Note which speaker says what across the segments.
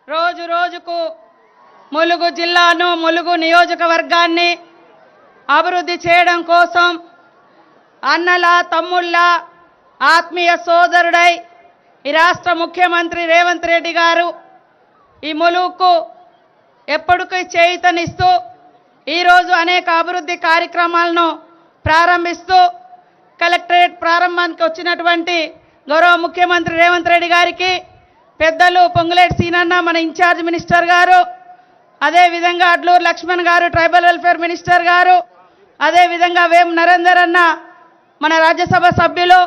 Speaker 1: రోజు రోజుకు ములుగు జిల్లాను ములుగు నియోజకవర్గాన్ని అభివృద్ధి చేయడం కోసం అన్నల తమ్ముళ్ళ ఆత్మీయ సోదరుడై ఈ రాష్ట్ర ముఖ్యమంత్రి రేవంత్ రెడ్డి గారు ఈ ములుగుకు ఎప్పటికీ చేయూతనిస్తూ ఈరోజు అనేక అభివృద్ధి కార్యక్రమాలను ప్రారంభిస్తూ కలెక్టరేట్ ప్రారంభానికి వచ్చినటువంటి గౌరవ ముఖ్యమంత్రి రేవంత్ రెడ్డి గారికి పెద్దలు పొంగులేటి సీనన్న మన ఇన్ఛార్జ్ మినిస్టర్ గారు, అదేవిధంగా అడ్లూరు లక్ష్మణ్ గారు ట్రైబల్ వెల్ఫేర్ మినిస్టర్ గారు, అదేవిధంగా వేం నరేందర్ అన్న మన రాజ్యసభ సభ్యులు,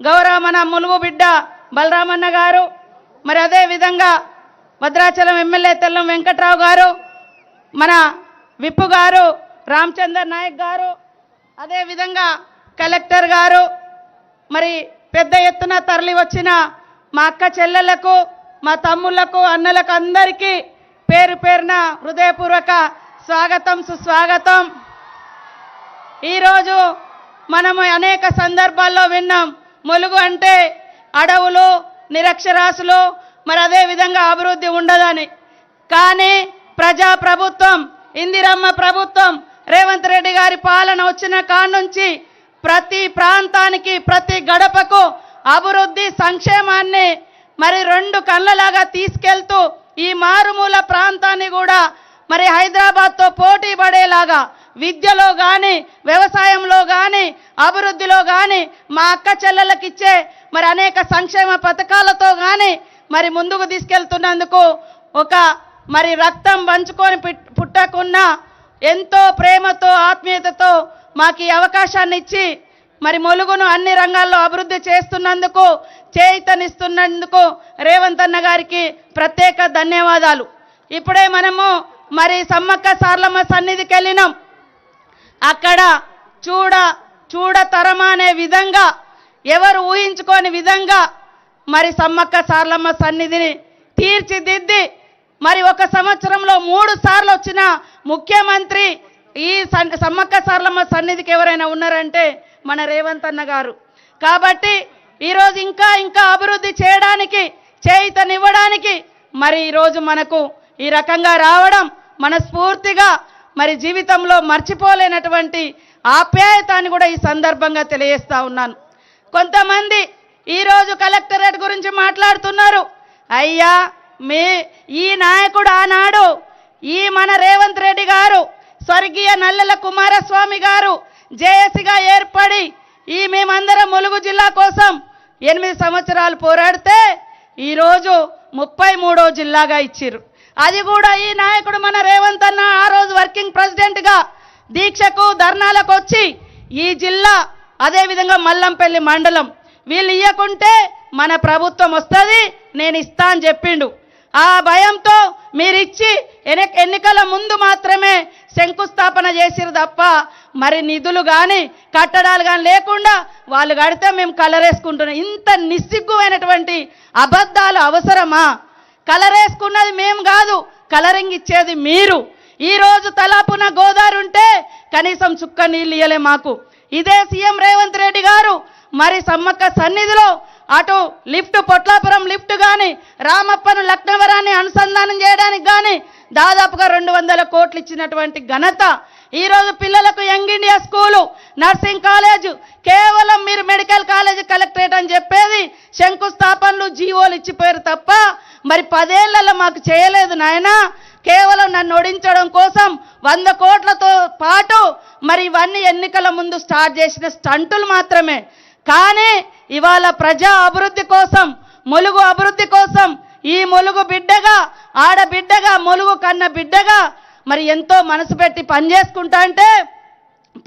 Speaker 1: గౌరవ మన ములుగు బిడ్డ బలరామన్న గారు, మరి అదేవిధంగా భద్రాచలం ఎమ్మెల్యే తెల్లం వెంకట్రావు గారు, మన విప్పు గారు రామచందర్ నాయక్ గారు, అదేవిధంగా కలెక్టర్ గారు, మరి పెద్ద ఎత్తున తరలి వచ్చిన మా అక్క చెల్లెళ్లకు మా తమ్ముళ్లకు అన్నలకు అందరికీ పేరు పేరున హృదయపూర్వక స్వాగతం సుస్వాగతం. ఈరోజు మనము అనేక సందర్భాల్లో విన్నాం ములుగు అంటే అడవులు నిరక్షరాస్యులు మరి అదేవిధంగా అభివృద్ధి ఉండదని. కానీ ప్రజాప్రభుత్వం ఇందిరమ్మ ప్రభుత్వం రేవంత్ రెడ్డి గారి పాలన వచ్చిన కాడ నుంచి ప్రతి ప్రాంతానికి ప్రతి గడపకు అభివృద్ధి సంక్షేమాన్ని మరి రెండు కళ్ళలాగా తీసుకెళ్తూ ఈ మారుమూల ప్రాంతాన్ని కూడా మరి హైదరాబాద్తో పోటీ పడేలాగా విద్యలో కానీ వ్యవసాయంలో కానీ అభివృద్ధిలో కానీ మా అక్క చెల్లెలకు ఇచ్చే మరి అనేక సంక్షేమ పథకాలతో కానీ మరి ముందుకు తీసుకెళ్తున్నందుకు ఒక మరి రక్తం పంచుకొని పుట్టకున్న ఎంతో ప్రేమతో ఆత్మీయతతో మాకు ఈ అవకాశాన్ని ఇచ్చి మరి ములుగును అన్ని రంగాల్లో అభివృద్ధి చేస్తున్నందుకు చేయూతనిస్తున్నందుకు రేవంత్ అన్న గారికి ప్రత్యేక ధన్యవాదాలు. ఇప్పుడే మనము మరి సమ్మక్క సార్లమ్మ సన్నిధికి వెళ్ళినాం. అక్కడ చూడతరమా అనే విధంగా ఎవరు ఊహించుకోని విధంగా మరి సమ్మక్క సార్లమ్మ సన్నిధిని తీర్చిదిద్ది మరి ఒక సంవత్సరంలో 3 సార్లు వచ్చిన ముఖ్యమంత్రి ఈ సమ్మక్క సార్లమ్మ సన్నిధికి ఎవరైనా ఉన్నారంటే మన రేవంత్ అన్న గారు. కాబట్టి ఈరోజు ఇంకా అభివృద్ధి చేయడానికి చేయూతనివ్వడానికి మరి ఈరోజు మనకు ఈ రకంగా రావడం మనస్ఫూర్తిగా మరి జీవితంలో మర్చిపోలేనటువంటి ఆప్యాయతని కూడా ఈ సందర్భంగా తెలియజేస్తా ఉన్నాను. కొంతమంది ఈరోజు కలెక్టరేట్ గురించి మాట్లాడుతున్నారు. అయ్యా ఈ నాయకుడు ఆనాడు ఈ మన రేవంత్ రెడ్డి గారు స్వర్గీయ నల్లెల కుమారస్వామి గారు జేఏసీగా ఏర్పడి మేమందరం ములుగు జిల్లా కోసం 8 సంవత్సరాలు పోరాడితే ఈరోజు 33వ జిల్లాగా ఇచ్చిర్రు. అది కూడా ఈ నాయకుడు మన రేవంత్ అన్న ఆ రోజు వర్కింగ్ ప్రెసిడెంట్గా దీక్షకు ధర్నాలకు వచ్చి ఈ జిల్లా అదేవిధంగా మల్లంపల్లి మండలం వీళ్ళు ఇయ్యకుంటే మన ప్రభుత్వం వస్తుంది నేను ఇస్తా అని చెప్పిండు. ఆ భయంతో మీరిచ్చి ఎన్నికల ముందు మాత్రమే శంకుస్థాపన చేసిరు తప్ప మరి నిధులు కానీ కట్టడాలు కానీ లేకుండా వాళ్ళు కడితే మేము కలరేసుకుంటున్నాం. ఇంత నిస్సిగ్గుమైనటువంటి అబద్ధాలు అవసరమా? కలరేసుకున్నది మేము కాదు, కలరింగ్ ఇచ్చేది మీరు. ఈరోజు తలాపున గోదావరి ఉంటే కనీసం చుక్క నీళ్ళు ఇయ్యలే మాకు. ఇదే సీఎం రేవంత్ రెడ్డి గారు మరి సమ్మక్క సన్నిధిలో అటు లిఫ్ట్ పొట్లాపురం లిఫ్ట్ కానీ రామప్పను లక్నవరాన్ని అనుసంధానం చేయడానికి కానీ దాదాపుగా 200 కోట్లు ఇచ్చినటువంటి ఘనత. ఈరోజు పిల్లలకు young India school nursing college కేవలం మీరు మెడికల్ కాలేజ్ కలెక్టరేట్ అని చెప్పేది శంకుస్థాపనలు జీవోలు ఇచ్చిపోయారు తప్ప మరి 10 ఏళ్లలో మాకు చేయలేదు నాయనా. కేవలం నన్ను ఓడించడం కోసం 100 కోట్లతో పాటు మరి ఇవన్నీ ఎన్నికల ముందు స్టార్ట్ చేసిన స్టంటులు మాత్రమే. కానీ ఇవాళ ప్రజా అభివృద్ధి కోసం ములుగు అభివృద్ధి కోసం ఈ ములుగు బిడ్డగా ఆడబిడ్డగా ములుగు కన్న బిడ్డగా మరి ఎంతో మనసు పెట్టి పనిచేసుకుంటా అంటే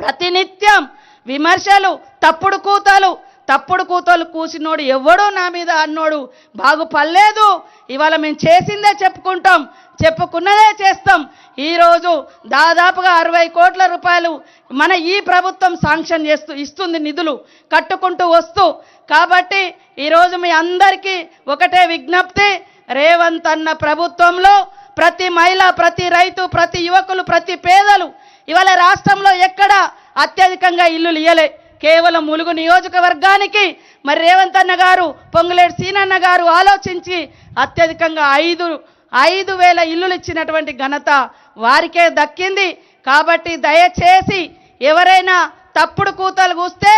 Speaker 1: ప్రతినిత్యం విమర్శలు తప్పుడు కూతలు కూసినోడు ఎవడో నా మీద అన్నోడు బాగుపడలేదు. ఇవాళ మేము చేసిందే చెప్పుకుంటాం, చెప్పుకున్నదే చేస్తాం. ఈరోజు దాదాపుగా 60 కోట్ల రూపాయలు మన ఈ ప్రభుత్వం శాంక్షన్ ఇస్తుంది నిధులు కట్టుకుంటూ వస్తూ. కాబట్టి ఈరోజు మీ అందరికీ ఒకటే విజ్ఞప్తి, రేవంత్ అన్న ప్రభుత్వంలో ప్రతి మహిళ ప్రతి రైతు ప్రతి యువకులు ప్రతి పేదలు ఇవాళ రాష్ట్రంలో ఎక్కడ అత్యధికంగా ఇల్లులు ఇయ్యలే. కేవలం ములుగు నియోజకవర్గానికి మరి రేవంత్ అన్న గారు పొంగులేటి సీనన్న గారు ఆలోచించి అత్యధికంగా 5,000 ఇల్లులు ఇచ్చినటువంటి ఘనత వారికే దక్కింది. కాబట్టి దయచేసి ఎవరైనా తప్పుడు కూతలు కూస్తే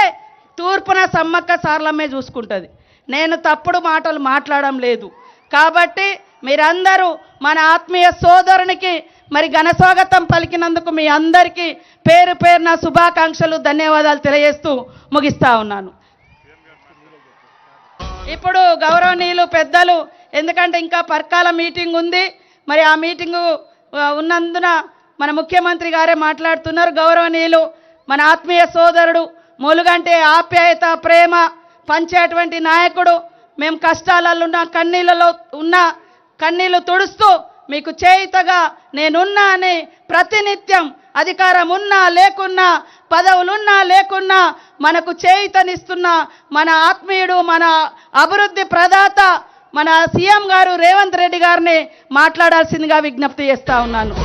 Speaker 1: తూర్పున సమ్మక్క సారలమ్మే చూసుకుంటుంది. నేను తప్పుడు మాటలు మాట్లాడడం లేదు. కాబట్టి మీరందరూ మన ఆత్మీయ సోదరునికి మరి ఘన స్వాగతం పలికినందుకు మీ అందరికీ పేరు పేరున శుభాకాంక్షలు, ధన్యవాదాలు తెలియజేస్తూ ముగిస్తా ఉన్నాను. ఇప్పుడు గౌరవనీయులు పెద్దలు, ఎందుకంటే ఇంకా పర్కాల మీటింగ్ ఉంది, మరి ఆ మీటింగు ఉన్నందున మన ముఖ్యమంత్రి గారే మాట్లాడుతున్నారు. గౌరవనీయులు మన ఆత్మీయ సోదరుడు, మూలుగంటే ఆప్యాయత ప్రేమ పంచేటువంటి నాయకుడు, మేము కష్టాలలో ఉన్న కన్నీళ్ళలో ఉన్న కన్నీళ్లు తుడుస్తూ మీకు చేయుతగా నేనున్నా అని ప్రతినిత్యం అధికారం ఉన్నా లేకున్నా పదవులున్నా లేకున్నా మనకు చేయుతనిస్తున్న మన ఆత్మీయుడు, మన అభివృద్ధి ప్రదాత, మన సీఎం గారు రేవంత్ రెడ్డి గారిని మాట్లాడాల్సిందిగా విజ్ఞప్తి చేస్తా ఉన్నాను.